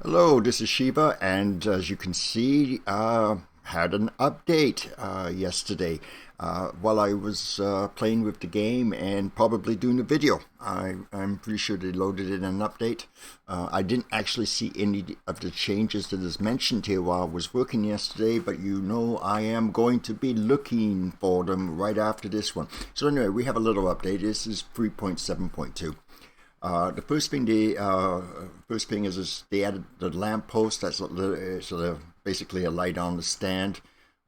Hello, this is Shiva, and as you can see, had an update yesterday while I was playing with the game and probably doing a video. I'm pretty sure they loaded in an update. I didn't actually see any of the changes that is mentioned here while I was working yesterday, but you know I am going to be looking for them right after this one. So anyway, we have a little update. This is 3.7.2. The first thing is they added the lamp post. That's basically a light on the stand.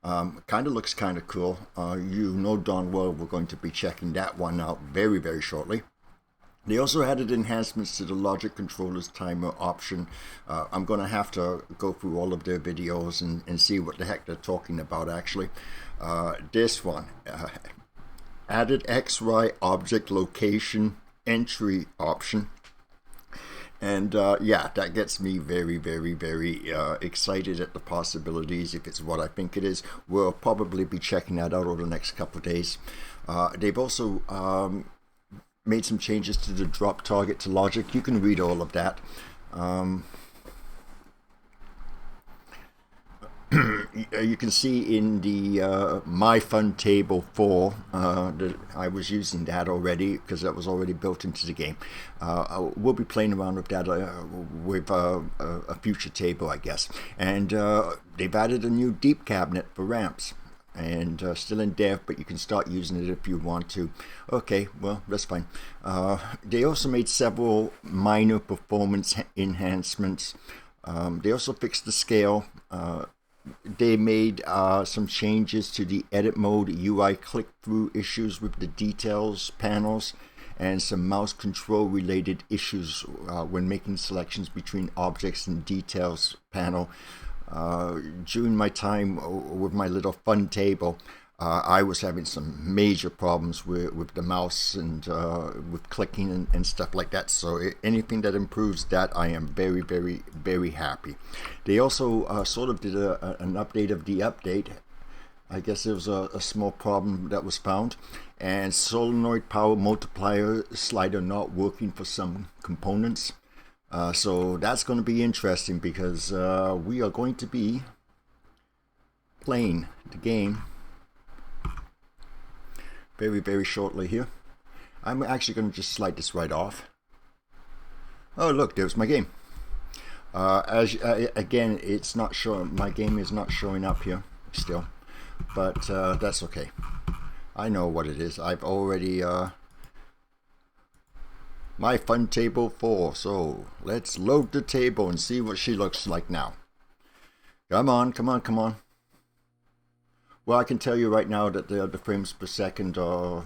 Kind of looks kind of cool. You know darn well we're going to be checking that one out very shortly. They also added enhancements to the logic controller's timer option. I'm going to have to go through all of their videos and see what the heck they're talking about actually. This one, added XY object location entry option, and yeah, that gets me very excited at the possibilities. If it's what I think it is, we'll probably be checking that out over the next couple of days. They've also made some changes to the drop target to logic. You can read all of that. You can see in the My Fun Table 4 that I was using that already because that was already built into the game. We'll be playing around with that with a future table, I guess. And they've added a new deep cabinet for ramps. And still in dev, but you can start using it if you want to. Okay, well, that's fine. They also made several minor performance enhancements. They also fixed the scale. They made some changes to the edit mode UI click-through issues with the details panels, and some mouse control related issues when making selections between objects and details panel. During my time with my little fun table, I was having some major problems with the mouse and with clicking and stuff like that. So anything that improves that, I am very happy. They also sort of did an update of the update. I guess there was a small problem that was found, and solenoid power multiplier slider not working for some components. So that's going to be interesting because we are going to be playing the game very shortly here. I'm actually going to just slide this right off. Oh look, there's my game. Again, it's not showing. My game is not showing up here still, but that's okay. I know what it is. I've already My Fun Table 4. So let's load the table and see what she looks like now. Come on. Well, I can tell you right now that the frames per second are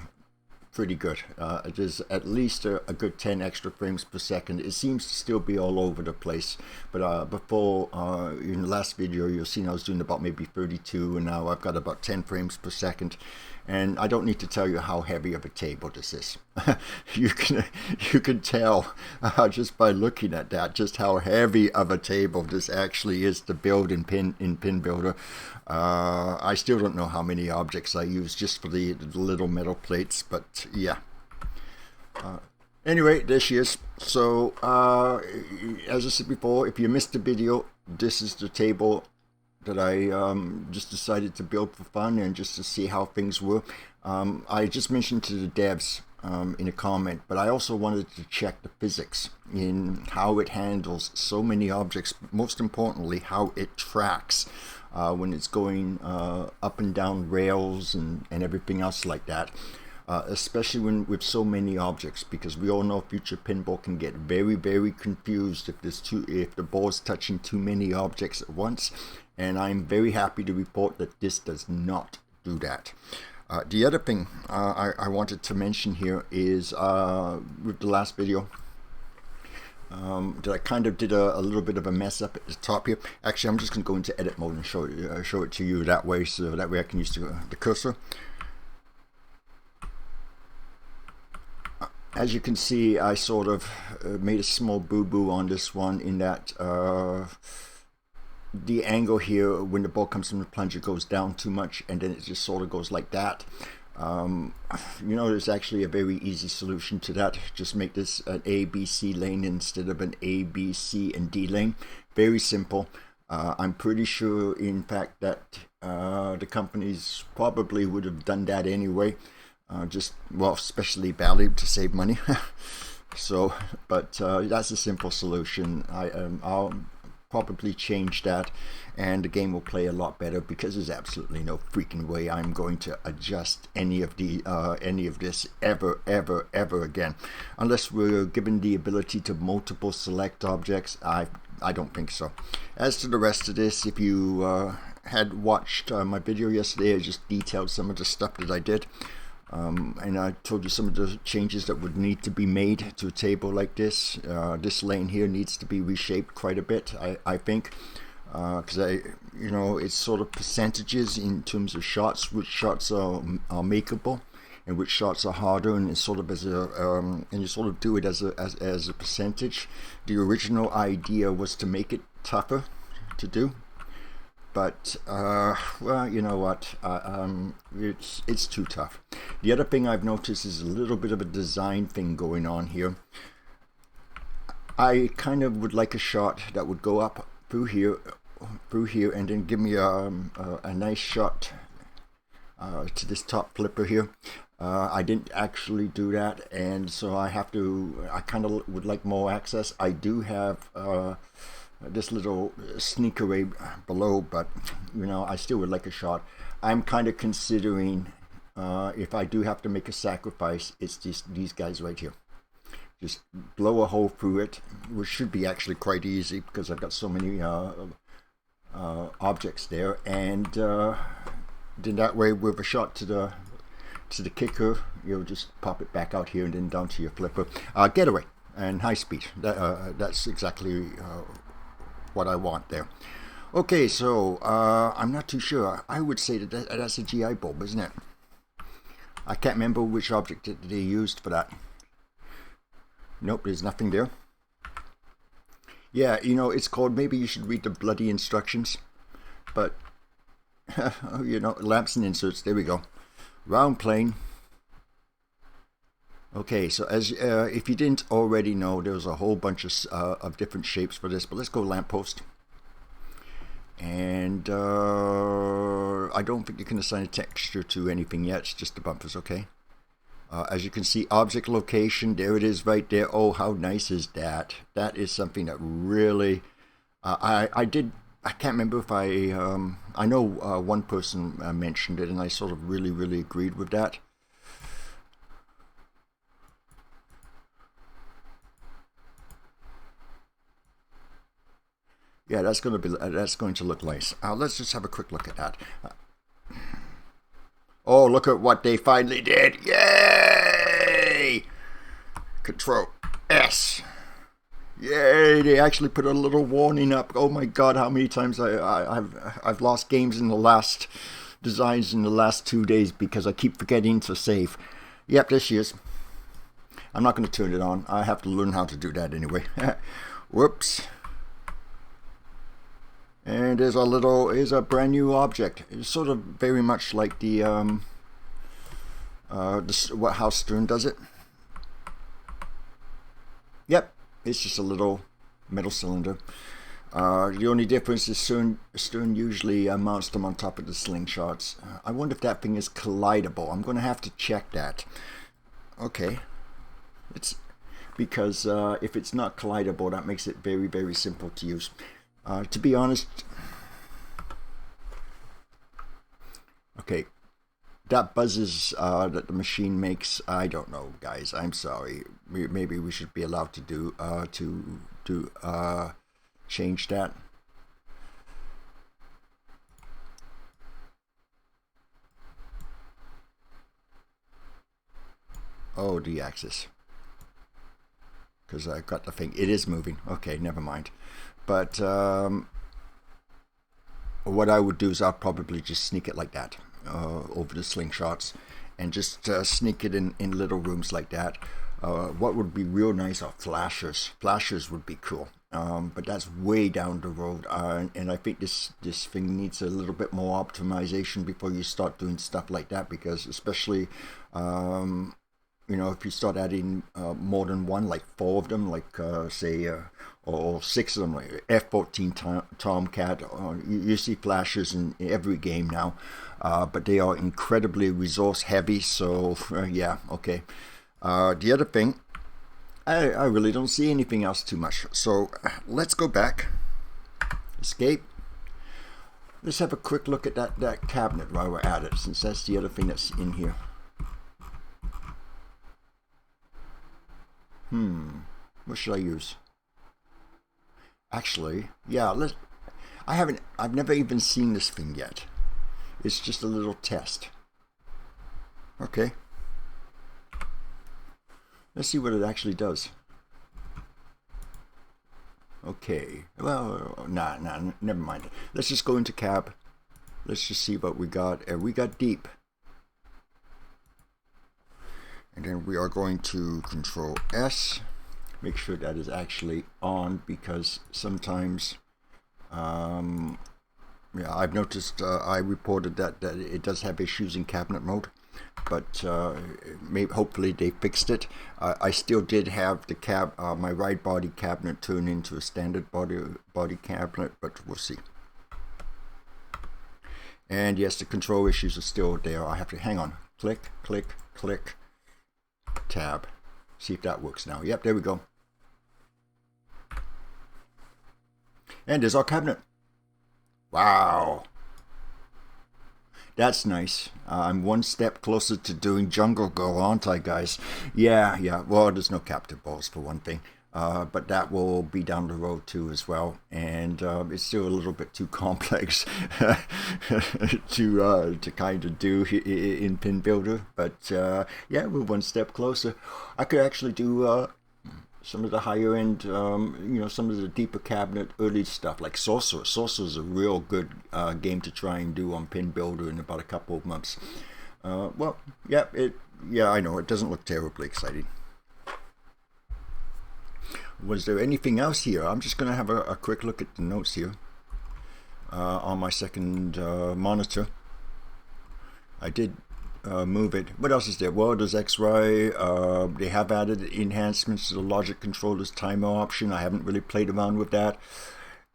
pretty good. It is at least a good 10 extra frames per second. It seems to still be all over the place. But before, in the last video, you'll see I was doing about maybe 32, and now I've got about 10 frames per second. And I don't need to tell you how heavy of a table this is. you can tell just by looking at that just how heavy of a table this actually is to build in PinBuilder. I still don't know how many objects I use just for the little metal plates, but yeah. Anyway, there she is. So as I said before, if you missed the video, this is the table that I just decided to build for fun and just to see how things were. I just mentioned to the devs in a comment, but I also wanted to check the physics in how it handles so many objects, most importantly how it tracks when it's going up and down rails and everything else like that. Especially with so many objects, because we all know future pinball can get very confused if the ball's touching too many objects at once, and I'm very happy to report that this does not do that. The other thing I wanted to mention here is with the last video that I kind of did a little bit of a mess up at the top here. Actually, I'm just going to go into edit mode and show it to you that way, so that way I can use the cursor. As you can see, I sort of made a small boo-boo on this one in that the angle here when the ball comes from the plunger goes down too much, and then it just sort of goes like that. You know, there's actually a very easy solution to that. Just make this an A, B, C lane instead of an A, B, C, and D lane. Very simple. I'm pretty sure, in fact, that the companies probably would have done that anyway. Well, especially valued to save money. So, but that's a simple solution. I'll probably change that, and the game will play a lot better, because there's absolutely no freaking way I'm going to adjust any of this ever again, unless we're given the ability to multiple select objects. I don't think so. As to the rest of this, if you had watched my video yesterday, I just detailed some of the stuff that I did. And I told you some of the changes that would need to be made to a table like this. This lane here needs to be reshaped quite a bit, I think, because you know, it's sort of percentages in terms of shots, which shots are makeable and which shots are harder, and it's sort of as a and you sort of do it as a percentage. The original idea was to make it tougher to do. But, well, you know what, it's too tough. The other thing I've noticed is a little bit of a design thing going on here. I kind of would like a shot that would go up through here, and then give me a nice shot to this top flipper here. I didn't actually do that, and so I kind of would like more access. I do have this little sneak array below, but you know, I still would like a shot. I'm kind of considering, if I do have to make a sacrifice, it's just these guys right here. Just blow a hole through it, which should be actually quite easy because I've got so many objects there, and then that way, with a shot to the kicker, you'll just pop it back out here and then down to your flipper. Getaway and high speed. That's exactly what I want there. Okay, so I'm not too sure. I would say that's a GI bulb, isn't it? I can't remember which object that they used for that. Nope, there's nothing there. Yeah, you know, it's called, maybe you should read the bloody instructions. But, you know, lamps and inserts, there we go. Round plane. Okay, so as if you didn't already know, there's a whole bunch of different shapes for this, but let's go lamppost. And I don't think you can assign a texture to anything yet, it's just the bumpers, okay? As you can see, object location, there it is right there. Oh, how nice is that? That is something that really, I can't remember if I know one person mentioned it, and I sort of really agreed with that. Yeah, that's going to look nice. Let's just have a quick look at that. Oh, look at what they finally did! Yay! Control S. Yay! They actually put a little warning up. Oh my God, how many times I've lost games in the last designs in the last 2 days because I keep forgetting to save. Yep, there she is. I'm not going to turn it on. I have to learn how to do that anyway. Whoops. And there's a brand new object. It's sort of very much like the how Stern does it. Yep, it's just a little metal cylinder. The only difference is Stern usually mounts them on top of the slingshots. I wonder if that thing is collidable. I'm going to have to check that. Okay, it's because if it's not collidable, that makes it very simple to use. To be honest, okay, that buzzes that the machine makes, I don't know, guys. I'm sorry. Maybe we should be allowed to do change that. Oh, the axis, because I got the thing. It is moving. Okay, never mind. But what I would do is I'll probably just sneak it like that over the slingshots, and just sneak it in little rooms like that. What would be real nice are flashers. Flashers would be cool. but that's way down the road. And I think this thing needs a little bit more optimization before you start doing stuff like that, because especially if you start adding more than one, like 4 of them, like say or 6 of them, like F-14 Tomcat, you see flashes in every game now, but they are incredibly resource heavy. So yeah, okay. The other thing, I really don't see anything else too much. So let's go back, escape. Let's have a quick look at that cabinet while we're at it, since that's the other thing that's in here. What should I use? Actually, yeah, I've never even seen this thing yet. It's just a little test. Okay. Let's see what it actually does. Okay. Well, nah, never mind. Let's just go into cab. Let's just see what we got. And we got deep. And then we are going to Control S. Make sure that is actually on, because sometimes, yeah, I've noticed, I reported that it does have issues in cabinet mode, but hopefully they fixed it. I still did have the my ride body cabinet turn into a standard body cabinet, but we'll see. And yes, the control issues are still there. I have to hang on. Click, click, click. Tab. See if that works now. Yep, there we go. And there's our cabinet. Wow. That's nice. I'm one step closer to doing Jungle Girl, aren't I, guys? Yeah. Well, there's no captive balls for one thing. But that will be down the road too as well, and it's still a little bit too complex to kind of do in PinBuilder. But yeah, we're one step closer. I could actually do some of the higher end, some of the deeper cabinet early stuff like Sorcerer. Sorcerer is a real good game to try and do on PinBuilder in about a couple of months. Well, yeah, I know it doesn't look terribly exciting. Was there anything else here? I'm just going to have a quick look at the notes here on my second monitor. I did move it. What else is there? Well, there's X-Ray. They have added enhancements to the logic controller's timer option. I haven't really played around with that.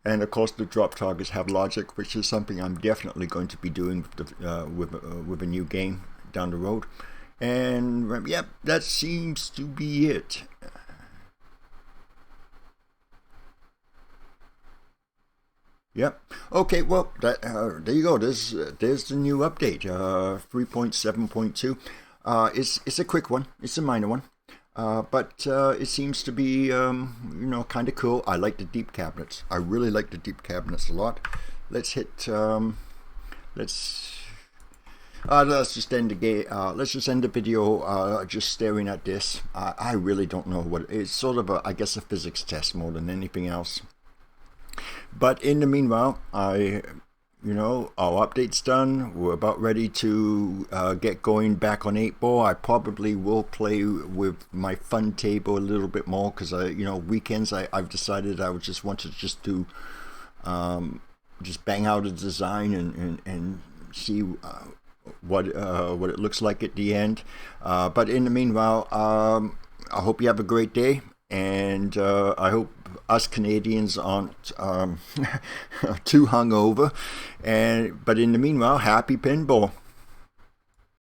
And of course, the drop targets have logic, which is something I'm definitely going to be doing with a new game down the road. And yep, that seems to be it. Yep. Okay. Well, there you go. There's the new update, 3.7.2. It's a quick one. It's a minor one, but it seems to be kind of cool. I like the deep cabinets. I really like the deep cabinets a lot. Let's hit. Let's just end the game. Let's just end the video just staring at this. I really don't know what it's sort of I guess a physics test more than anything else. But in the meanwhile, our update's done. We're about ready to get going back on 8-ball. I probably will play with my fun table a little bit more, because weekends I've decided I would just want to just do just bang out a design and see what it looks like at the end. But in the meanwhile, I hope you have a great day. And I hope us Canadians aren't too hungover. But in the meanwhile, happy pinball.